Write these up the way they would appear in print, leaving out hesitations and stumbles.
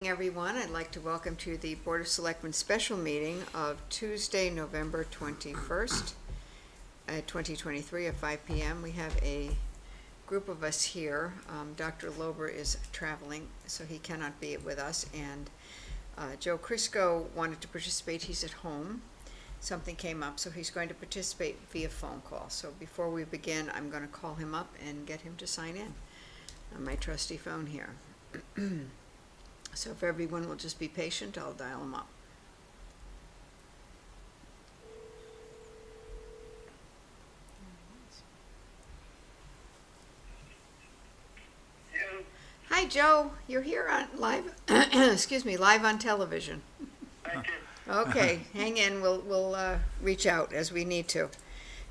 Everyone, I'd like to welcome to the Board of Selectmen special meeting of Tuesday, November 21st, 2023 at 5 p.m. We have a group of us here. Dr. Lober is traveling, so he cannot be with us, and Joe Crisco wanted to participate. He's at home. Something came up, so he's going to participate via phone call. So before we begin, I'm going to call him up and get him to sign in on my trusty phone here. So if everyone will just be patient, I'll dial them up. Hello. Hi, Joe. You're here on live, excuse me, live on television. Thank you. Okay, hang in. We'll reach out as we need to.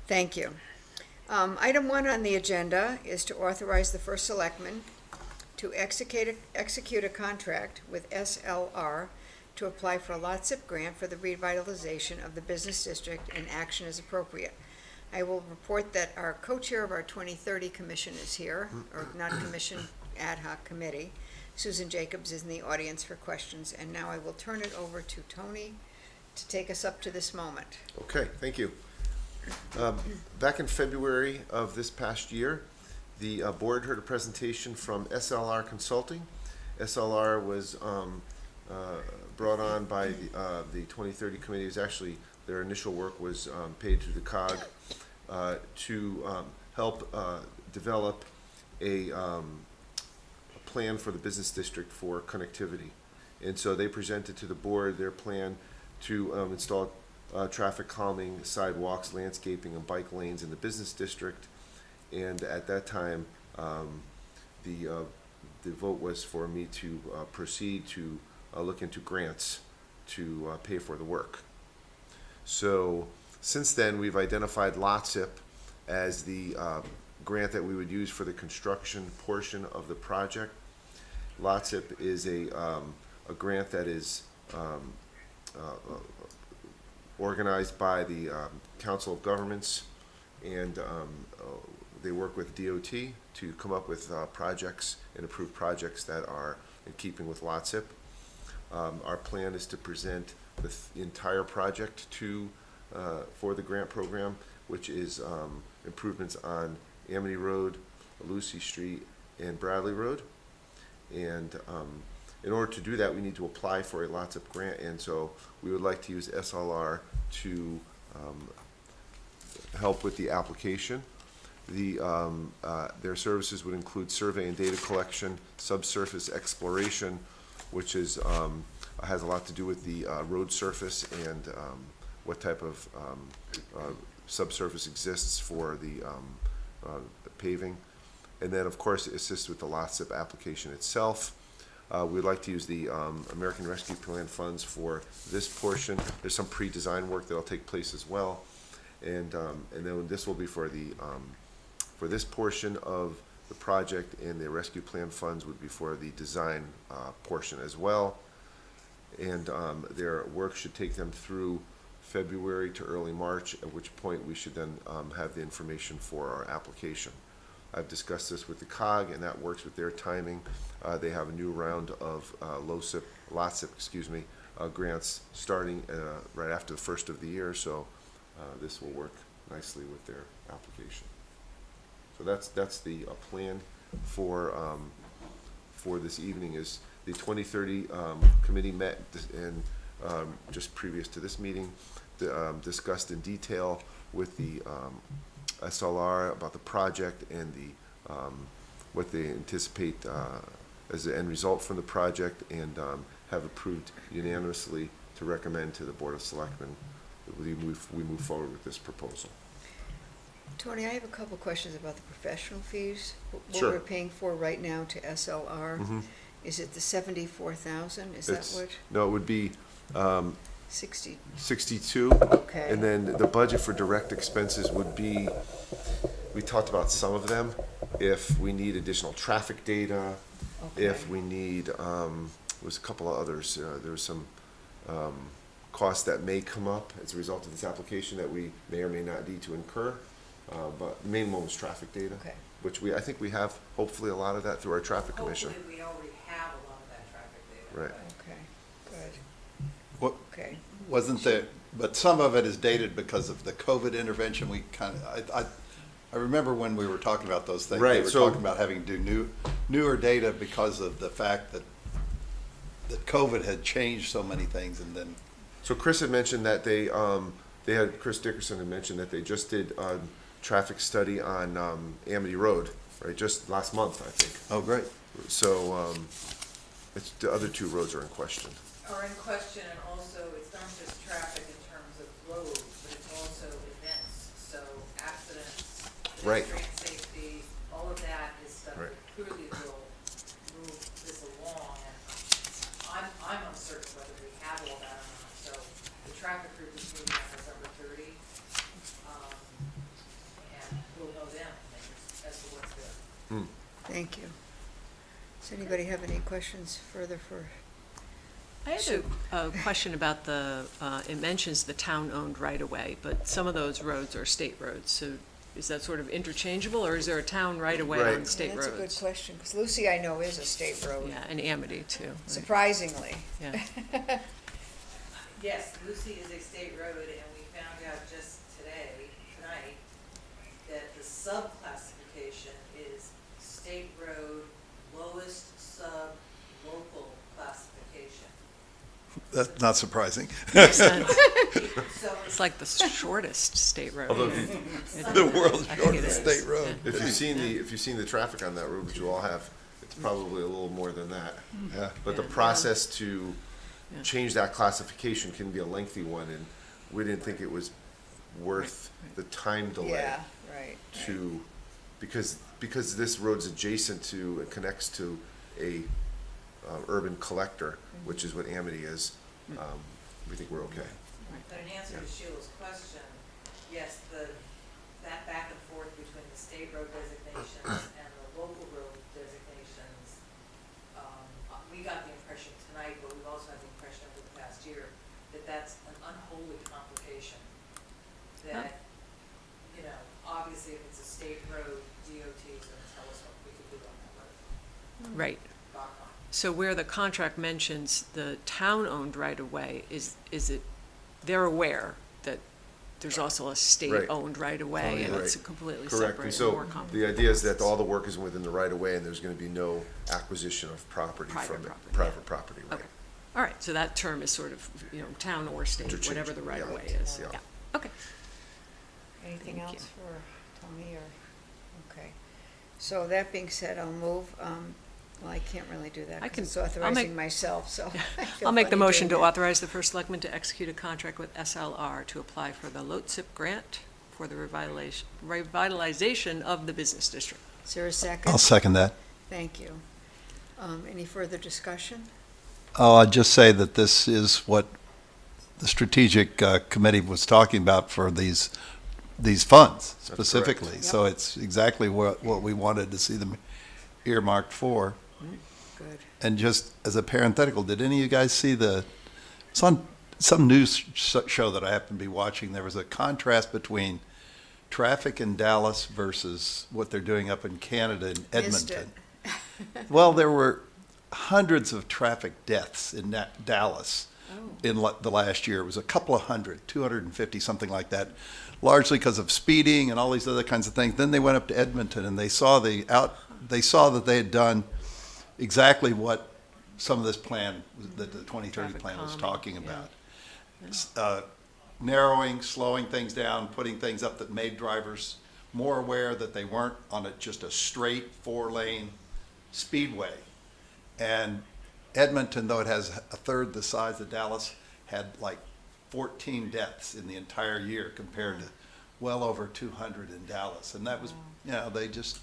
Thank you. Item 1 on the agenda is to authorize the first selectman to execute a contract with SLR to apply for a LOTSIP grant for the revitalization of the business district, and action is appropriate. I will report that our co-chair of our 2030 commission is here, or not commission, ad hoc committee. Susan Jacobs is in the audience for questions, and now I will turn it over to Tony to take us up to this moment. Okay, thank you. Back in February of this past year, the board heard a presentation from SLR Consulting. SLR was brought on by the 2030 committee. It was actually, their initial work was paid through the COG to help develop a plan for the business district for connectivity. And so they presented to the board their plan to install traffic calming, sidewalks, landscaping, and bike lanes in the business district. And at that time, the vote was for me to proceed to look into grants to pay for the work. So since then, we've identified LOTSIP as the grant that we would use for the construction portion of the project. LOTSIP is a grant that is organized by the Council of Governments, and they work with DOT to come up with projects and approve projects that are in keeping with LOTSIP. Our plan is to present the entire project for the grant program, which is improvements on Amity Road, Lucy Street, and Bradley Road. And in order to do that, we need to apply for a LOTSIP grant, and so we would like to use SLR to help with the application. Their services would include survey and data collection, subsurface exploration, which is has a lot to do with the road surface and what type of subsurface exists for the paving, and then of course assist with the LOTSIP application itself. We'd like to use the American Rescue Plan funds for this portion. There's some pre-design work that'll take place as well, and then this will be for the for this portion of the project, and the rescue plan funds would be for the design portion as well. And their work should take them through February to early March, at which point we should then have the information for our application. I've discussed this with the COG, and that works with their timing. They have a new round of LOTSIP grants starting right after the first of the year, so this will work nicely with their application. So that's the plan for this evening. Is the 2030 committee met and just previous to this meeting, discussed in detail with the SLR about the project and the what they anticipate as the end result from the project, and have approved unanimously to recommend to the Board of Selectmen that we move forward with this proposal. Tony, I have a couple questions about the professional fees. What Sure. we're paying for right now to SLR. Mm-hmm. Is it the $74,000? Is that what? No, it would be 60. 62. Okay. And then the budget for direct expenses would be, we talked about some of them, if we need additional traffic data, Okay. if we need, was a couple of others, there was some costs that may come up as a result of this application that we may or may not need to incur, but the main one was traffic data. Okay. Which I think we have hopefully a lot of that through our traffic commission. Hopefully, we already have a lot of that traffic data. right. Okay, good, What, okay. wasn't there, but some of it is dated because of the COVID intervention. We kind of, I remember when we were talking about those things. They Right, were so- talking about having to do newer data because of the fact that COVID had changed so many things, and then, So Chris had mentioned that Chris Dickerson had mentioned that they just did a traffic study on Amity Road, right, just last month, I think. oh, great. So, it's, the other two roads are in question. Are in question, and also it's not just traffic in terms of roads, but it's also events, so accidents, Right. pedestrian safety, all of that is stuff Right. that clearly will move this along, and I'm uncertain whether we have all that or not, so the traffic group is meeting on November 30, and we'll know then as to what's there. Thank you. Does anybody have any questions further for, I had a question about it mentions the town-owned right-of-way, but some of those roads are state roads, so is that sort of interchangeable, or is there a town right-of-way Right. on state that's roads? a good question, because Lucy, I know, is a state road, Yeah, and Amity too. right. surprisingly. Yeah. Yes, Lucy is a state road, and we found out just tonight, that the sub-classification is state road, lowest sub-local classification. That's not surprising. Makes sense. So It's like the shortest state road. Although The world's I think it shortest is. state road. if you've seen the traffic on that road, which you all have, it's probably a little more than that. Yeah. But the Yeah. process to Yeah. change that classification can be a lengthy one, and we didn't think it was worth the time delay Yeah, right. to, because this road's adjacent to, it connects to a urban collector, which is what Amity is, we think we're okay. But in answer to Sheila's question, yes, that back and forth between the state road designations and the local road designations, we got the impression tonight, but we've also had the impression over the past year, that that's an unholy complication. That, obviously if it's a state road, DOT is gonna tell us what we can do on that road. Right. Bottom line. So where the contract mentions the town-owned right-of-way, is it, they're aware that there's also a state-owned right-of-way, and it's Right. completely Correct, separate and and so more the complicated. idea is that all the work is within the right of way, and there's gonna be no acquisition of property Private from it. property, Private property, right. Okay, all right, so that term is sort of, town or state, whatever the Interchangeable, right-of-way yeah, is. yeah. Yeah, okay. Anything Thank else you. for Tony, or, okay. So that being said, I'll move, well, I can't really do that, I because can- it's I'll authorizing make- myself, so. I feel I'll make the funny motion to doing that. authorize the first selectman to execute a contract with SLR to apply for the LOTSIP grant for the revitalization of the business district. Is there a second? I'll second that. Thank you. Any further discussion? Oh, I'd just say that this is what the strategic committee was talking about for these funds specifically. correct. So it's exactly what we wanted to see them earmarked for. Good. And just as a parenthetical, did any of you guys see it's on some news show that I happen to be watching, there was a contrast between traffic in Dallas versus what they're doing up in Canada in Missed it. Edmonton. Well, there were hundreds of traffic deaths in Dallas in the last year. It was a couple of hundred, 250, something like that, largely because of speeding and all these other kinds of things. Then they went up to Edmonton and they saw that they had done exactly what some of this plan, that the 2030 Traffic plan was calming, talking yeah. about. Narrowing, slowing things down, putting things up that made drivers more aware that they weren't on just a straight 4-lane speedway. And Edmonton, though it has a third the size of Dallas, had like 14 deaths in the entire year compared to well over 200 in Dallas. And that was, they just,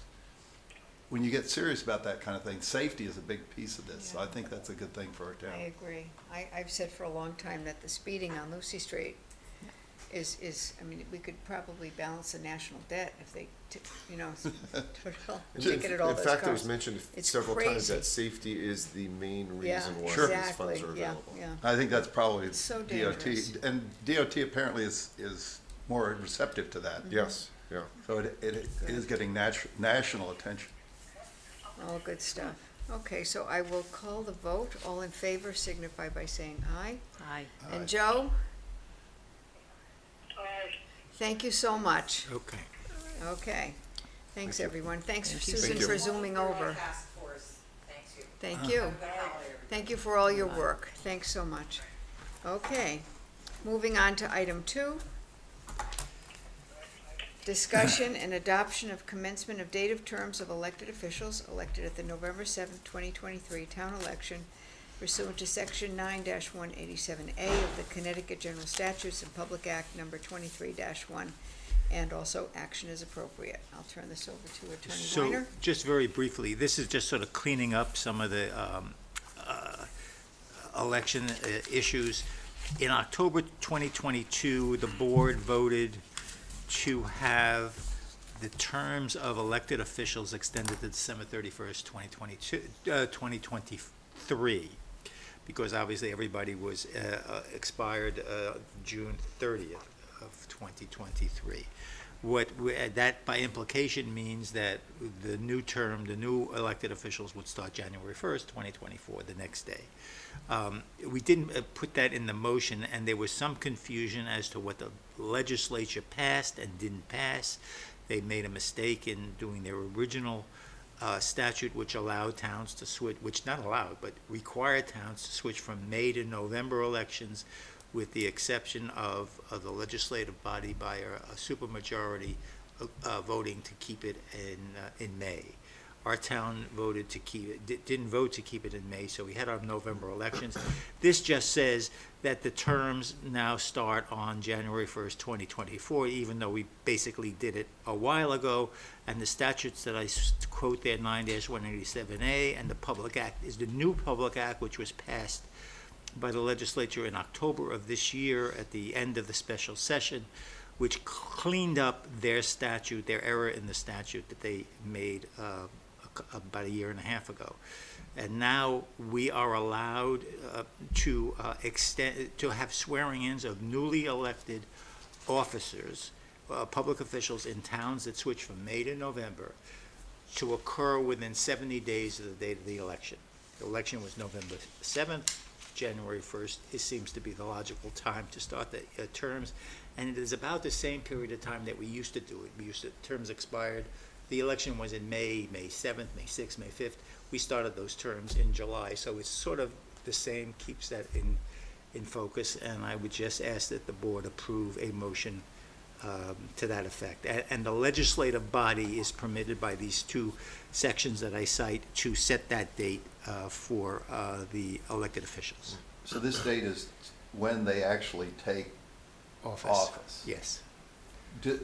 when you get serious about that kind of thing, safety is a big piece of this. So I think that's a good thing for our town. I agree. I've said for a long time that the speeding on Lucy Street is, I mean, we could probably balance the national debt if they, ticketed all In those fact, it was cars. mentioned It's several times crazy. that safety is the main Yeah, reason why Sure. these exactly, funds are yeah, available. yeah. I think that's probably It's so DOT. dangerous. And DOT apparently is more receptive to that. Yes, yeah. So it is getting national attention. All good stuff. Okay, so I will call the vote. All in favor signify by saying aye. Aye. And Joe, Aye. thank you so much. Okay. Okay. Thanks, everyone. Thanks, Thank you. Susan, Thank you. for zooming over. Task force, thanks you. Thank Have you. a good holiday, everybody. Thank you for all your work. Thanks so much. Okay, moving on to item 2. Discussion and adoption of commencement of date of terms of elected officials elected at the November 7th, 2023 town election pursuant to Section 9-187A of the Connecticut General Statutes and Public Act Number 23-1, and also action is appropriate. I'll turn this over to Attorney So, Weiner. just very briefly, this is just sort of cleaning up some of the election issues. In October 2022, the board voted to have the terms of elected officials extended to December 31st, 2023, because obviously everybody was expired June 30th of 2023. That by implication means that the new term, the new elected officials would start January 1st, 2024, the next day. We didn't put that in the motion, and there was some confusion as to what the legislature passed and didn't pass. They made a mistake in doing their original statute, which allowed towns to switch, which not allowed, but required towns to switch from May to November elections, with the exception of the legislative body by a supermajority voting to keep it in May. Our town voted to keep it, didn't vote to keep it in May, so we had our November elections. This just says that the terms now start on January 1st, 2024, even though we basically did it a while ago. And the statutes that I quote there, 9-187A, and the Public Act is the new Public Act, which was passed by the legislature in October of this year at the end of the special session, which cleaned up their statute, their error in the statute that they made about a year and a half ago. And now we are allowed to have swearing-ins of newly elected officers, public officials in towns that switch from May to November, to occur within 70 days of the date of the election. The election was November 7th. January 1st, it seems to be the logical time to start the terms. And it is about the same period of time that we used to do it. Terms expired. The election was in May 7th, May 6th, May 5th. We started those terms in July. So it's sort of the same, keeps that in focus. And I would just ask that the board approve a motion to that effect. And the legislative body is permitted by these two sections that I cite to set that date for the elected officials. So this date is when they actually take office? Yes. Do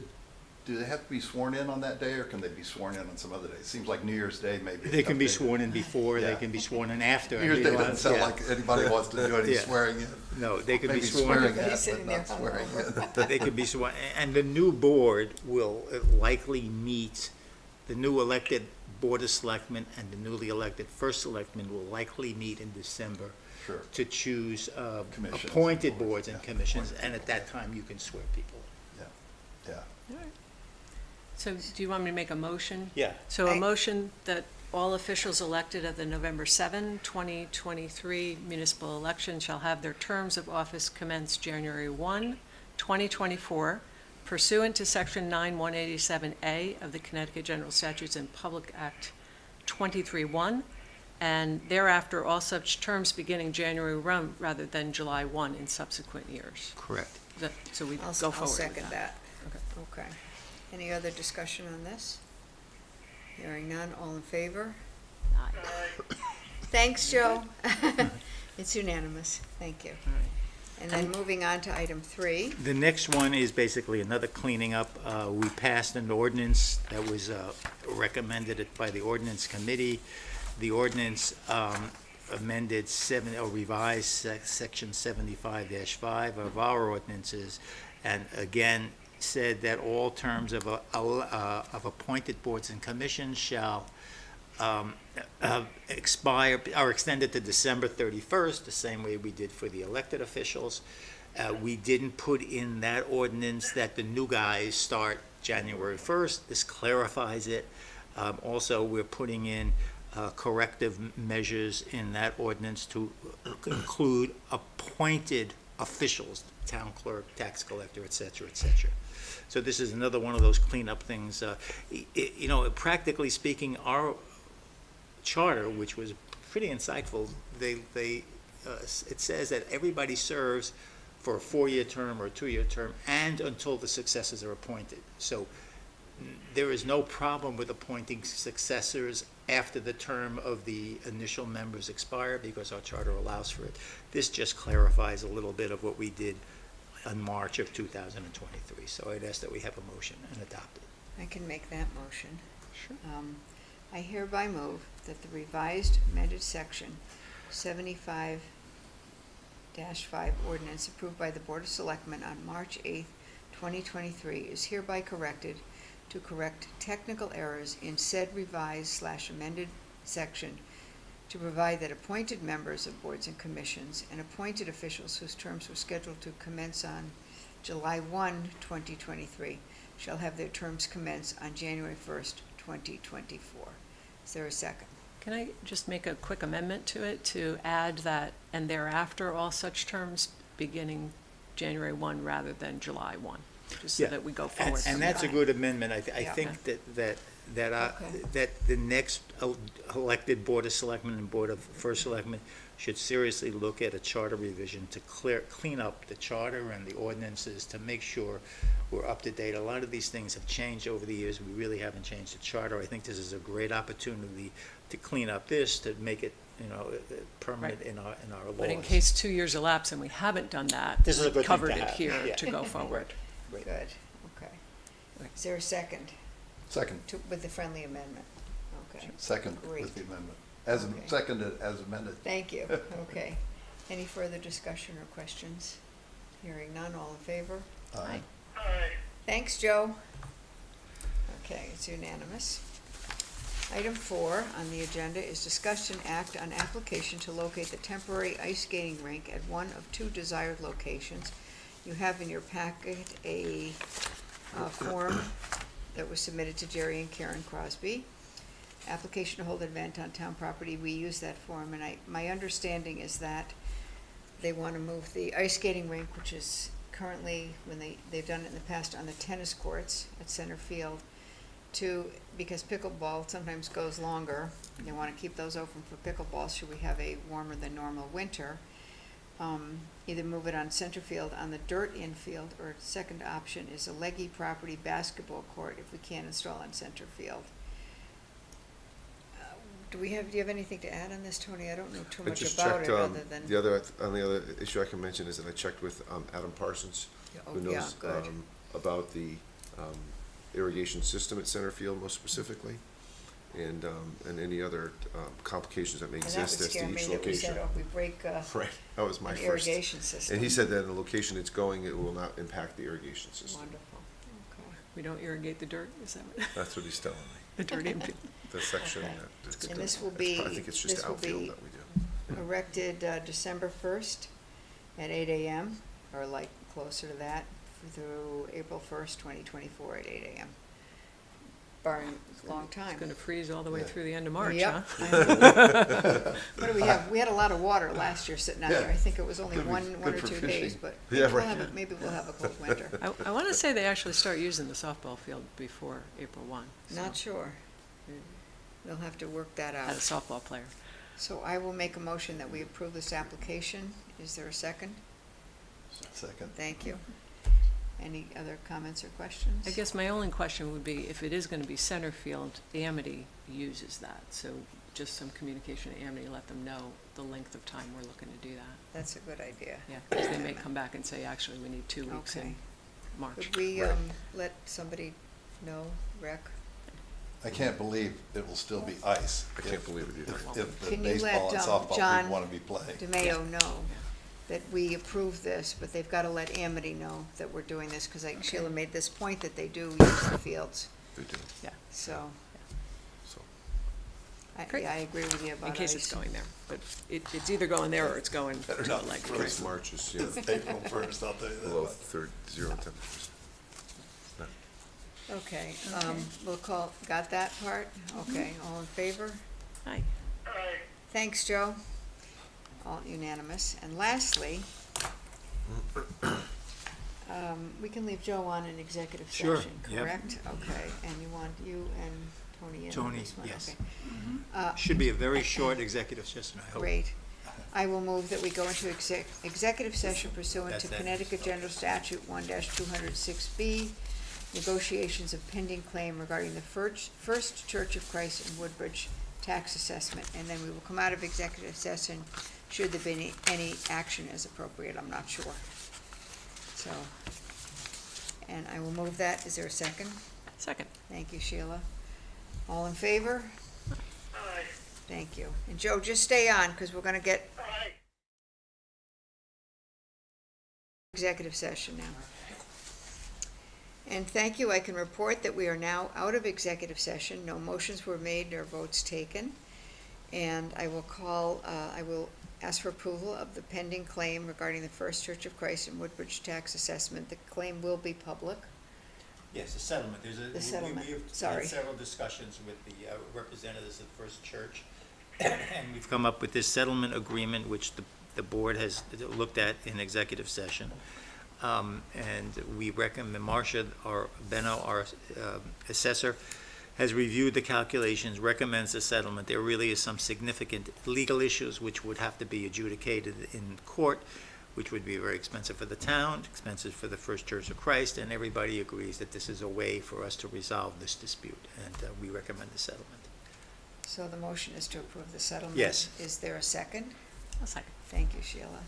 they have to be sworn in on that day, or can they be sworn in on some other day? It seems like New Year's Day maybe. They can be sworn in before, they Yeah. can be sworn in after. New Year's Day doesn't sound Yeah. like anybody wants to do any Yeah. swearing in. No, they could be Maybe sworn swearing in. in, He's sitting but not there swearing hungover. in. They could be sworn, and the new board will likely meet, the new elected Board of Selectmen and the newly elected First Selectmen will likely meet in December Sure. to choose Commissions. appointed boards and Yeah. commissions, and at that time, you can swear people. Yeah. So do you want me to make a motion? Yeah. So a I- motion that all officials elected at the November 7, 2023 municipal election shall have their terms of office commence January 1, 2024, pursuant to Section 9-187A of the Connecticut General Statutes and Public Act 23-1, and thereafter all such terms beginning January 1 rather than July 1 in subsequent years. Correct. So we I'll go forward with second that. that. Okay. Any other discussion on this? Hearing none, all in favor? Aye. Thanks, Joe. It's unanimous, thank you. All right. And then moving on to item 3. The next one is basically another cleaning up. We passed an ordinance that was recommended by the ordinance committee. The ordinance amended or revised section 75-5 of our ordinances, and again said that all terms of appointed boards and commissions shall expire, are extended to December 31st, the same way we did for the elected officials. We didn't put in that ordinance that the new guys start January 1st. This clarifies it. Also, we're putting in corrective measures in that ordinance to include appointed officials, town clerk, tax collector, et cetera, et cetera. So this is another one of those cleanup things. You know, practically speaking, our charter, which was pretty insightful, it says that everybody serves for a 4-year term or a 2-year term and until the successors are appointed. So there is no problem with appointing successors after the term of the initial members expire because our charter allows for it. This just clarifies a little bit of what we did in March of 2023. So I'd ask that we have a motion and adopt it. I can make that motion. Sure. I hereby move that the revised amended section 75-5 ordinance approved by the Board of Selectmen on March 8th, 2023 is hereby corrected to correct technical errors in said revised/amended section to provide that appointed members of boards and commissions and appointed officials whose terms were scheduled to commence on July 1, 2023 shall have their terms commence on January 1st, 2024. Is there a second? Can I just make a quick amendment to it to add that, and thereafter, all such terms beginning January 1 rather than July 1, just so Yeah. that we go forward. And from that's a that. good amendment. I Yeah. think that Okay. that the next elected Board of Selectmen and Board of First Selectmen should seriously look at a charter revision to clean up the charter and the ordinances to make sure we're up to date. A lot of these things have changed over the years. We really haven't changed the charter. I think this is a great opportunity to clean up this, to make it, you know, permanent Right. in our laws. But in case 2 years elapse and we haven't done that, This is a good we thing covered to it have, here yeah. to go forward. Good, okay. Is there a second Second, with the friendly amendment? Okay, second Great. with the amendment. As, Okay. seconded as amended. thank you, okay. Any further discussion or questions? Hearing none, all in favor? Aye. Aye. Thanks, Joe. Okay, it's unanimous. Item 4 on the agenda is discussion act on application to locate the temporary ice skating rink at one of 2 desired locations. You have in your packet a form that was submitted to Jerry and Karen Crosby. Application to hold an event on town property, we use that form, and my understanding is that they want to move the ice skating rink, which is currently, when they've done it in the past on the tennis courts at center field, to, because pickleball sometimes goes longer, they want to keep those open for pickleball, should we have a warmer than normal winter. Either move it on center field on the dirt infield, or second option is a leggy property basketball court if we can't install on center field. Do you have anything to add on this, Tony? I don't know too I much just about checked, it, other than. the other issue I can mention is that I checked with, Adam Parsons, Oh, who yeah, knows, good. about the, irrigation system at center field most specifically, and any other, complications that may And that exist would as to scare me each that we said, location. oh, we break, Right, that was my an first. irrigation system. And he said that in the location it's going, it will not impact the irrigation system. Wonderful, okay. We don't irrigate the dirt, is that what, That's what he's telling me, the dirt infield? the section Okay. that. And this will I be, think it's just this will outfield be that we do. erected December 1st at 8 a.m., or like closer to that, through April 1st, 2024 at 8 a.m. Barring a long time. It's gonna freeze all the way Yeah. through the end of March, Yep, huh? I know. What do we have? We had a lot of water last year sitting out there. Yeah. I think it was only Could be one good or for 2 days, fishing. but Yeah, right. maybe we'll have a cold winter. I wanna say they actually start using the softball field before April 1. so- Not sure. They'll have to work that Had a out. softball player. So I will make a motion that we approve this application. Is there a second? Second. Thank you. Any other comments or questions? I guess my only question would be, if it is gonna be center field, Amity uses that, so just some communication to Amity, let them know the length of time we're looking to do that. That's a good idea. Yeah, because they may come back and say, actually, we need 2 weeks Okay. in March. Could we, Right. let somebody know, Rec? I can't believe it will still be ice. I can't believe it either. If the Can you baseball let, and softball John people want to be playing. DeMayo know that we approve this, but they've got to let Amity know that we're doing this, because Sheila made this point that they do use the fields, They do, so, so. Great. I agree with you about In case it's ice. going there, but it's either going there or it's going Better to not like. freeze. Because March is, you know, April 1st, I'll tell you that below much. 0 temperatures. Okay, we'll got that part? Okay, all in favor? Aye. Aye. Thanks, Joe. All unanimous. And lastly, we can leave Joe on an executive Sure, session, yep. correct? Okay, and you want you and Tony in on Tony, this one? yes. Okay. Should be a very short executive session, I hope. Great. I will move that we go into executive session pursuant That's to that. Connecticut General Statute 1-206B, negotiations of pending claim regarding the First Church of Christ in Woodbridge tax assessment, and then we will come out of executive session should there be any action as appropriate. I'm not sure. So, and I will move that. Is there a second? Second. Thank you, Sheila. All in favor? Aye. Thank you. And Joe, just stay on, because we're gonna get Aye. executive session now. And thank you, I can report that we are now out of executive session. No motions were made nor votes taken. And I will ask for approval of the pending claim regarding the First Church of Christ in Woodbridge tax assessment. The claim will be public. Yes, the settlement, The settlement, we've sorry. had several discussions with the representatives of the First Church, and we've come up with this settlement agreement, which the board has looked at in executive session. And we recommend, Marcia, our assessor, has reviewed the calculations, recommends the settlement. There really is some significant legal issues which would have to be adjudicated in court, which would be very expensive for the town, expensive for the First Church of Christ, and everybody agrees that this is a way for us to resolve this dispute, and we recommend the settlement. So the motion is to approve the settlement. Yes. Is there a second? A second. Thank you, Sheila.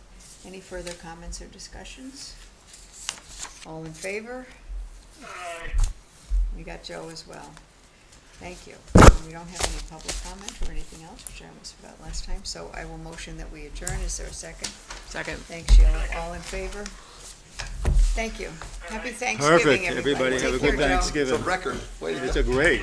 Any further comments or discussions? All in favor? Aye. We got Joe as well. Thank you. We don't have any public comment or anything else, which I almost forgot last time, so I will motion that we adjourn. Is there a second? Second. Thanks, Sheila. All in favor? Thank you. Happy Thanksgiving, Perfect. everybody. Everybody have a Take good care, Joe. It's a Thanksgiving. record. Wait a minute. It's a great.